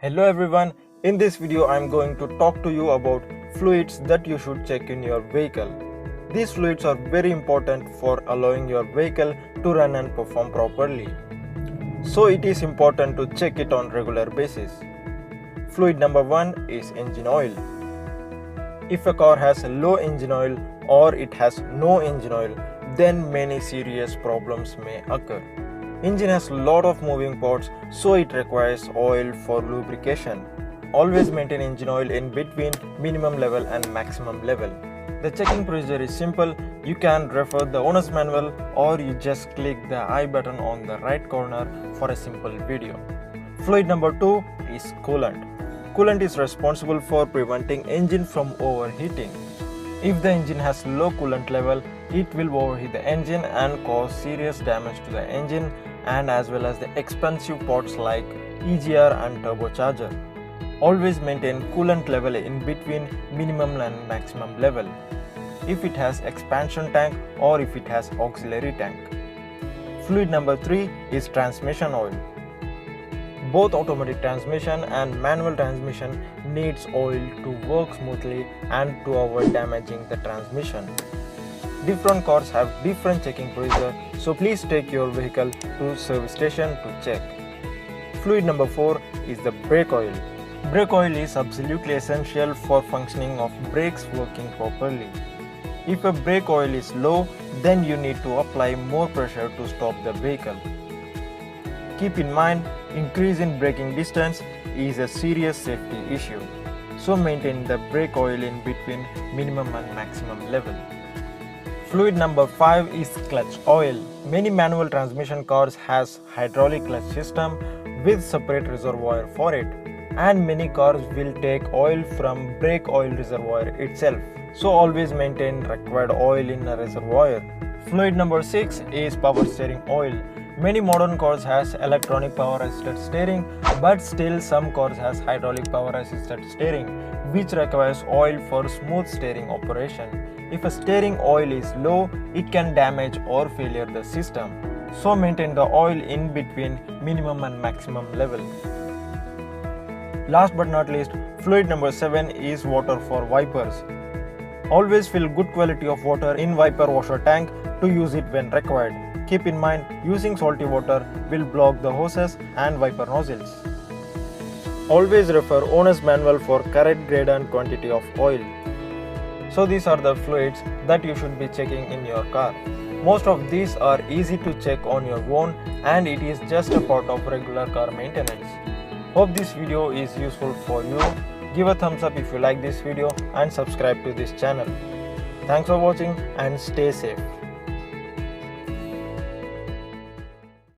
Hello everyone, in this video I am going to talk to you about fluids that you should check in your vehicle. These fluids are very important for allowing your vehicle to run and perform properly. So it is important to check it on regular basis. Fluid number 1 is engine oil. If a car has low engine oil or it has no engine oil, then many serious problems may occur. Engine has a lot of moving parts, so it requires oil for lubrication. Always maintain engine oil in between minimum level and maximum level. The checking procedure is simple. You can refer the owner's manual or you just click the I button on the right corner for a simple video. Fluid number 2 is coolant. Coolant is responsible for preventing engine from overheating. If the engine has low coolant level, it will overheat the engine and cause serious damage to the engine and as well as the expensive parts like EGR and turbocharger. Always maintain coolant level in between minimum and maximum level. If it has expansion tank or if it has auxiliary tank. Fluid number 3 is transmission oil. Both automatic transmission and manual transmission needs oil to work smoothly and to avoid damaging the transmission. Different cars have different checking procedure, so please take your vehicle to service station to check. Fluid number 4 is the brake oil. Brake oil is absolutely essential for functioning of brakes working properly. If a brake oil is low, then you need to apply more pressure to stop the vehicle. Keep in mind, increase in braking distance is a serious safety issue, so maintain the brake oil in between minimum and maximum level. Fluid number 5 is clutch oil. Many manual transmission cars has hydraulic clutch system with separate reservoir for it, and many cars will take oil from brake oil reservoir itself. So always maintain required oil in a reservoir. Fluid number 6 is power steering oil. Many modern cars has electronic power assisted steering, but still some cars has hydraulic power assisted steering, which requires oil for smooth steering operation. If a steering oil is low, it can damage or failure the system. So maintain the oil in between minimum and maximum level. Last but not least, fluid number 7 is water for wipers. Always fill good quality of water in wiper washer tank to use it when required. Keep in mind, using salty water will block the hoses and wiper nozzles. Always refer owner's manual for correct grade and quantity of oil. So these are the fluids that you should be checking in your car. Most of these are easy to check on your own and it is just a part of regular car maintenance. Hope this video is useful for you. Give a thumbs up if you like this video and subscribe to this channel. Thanks for watching and stay safe.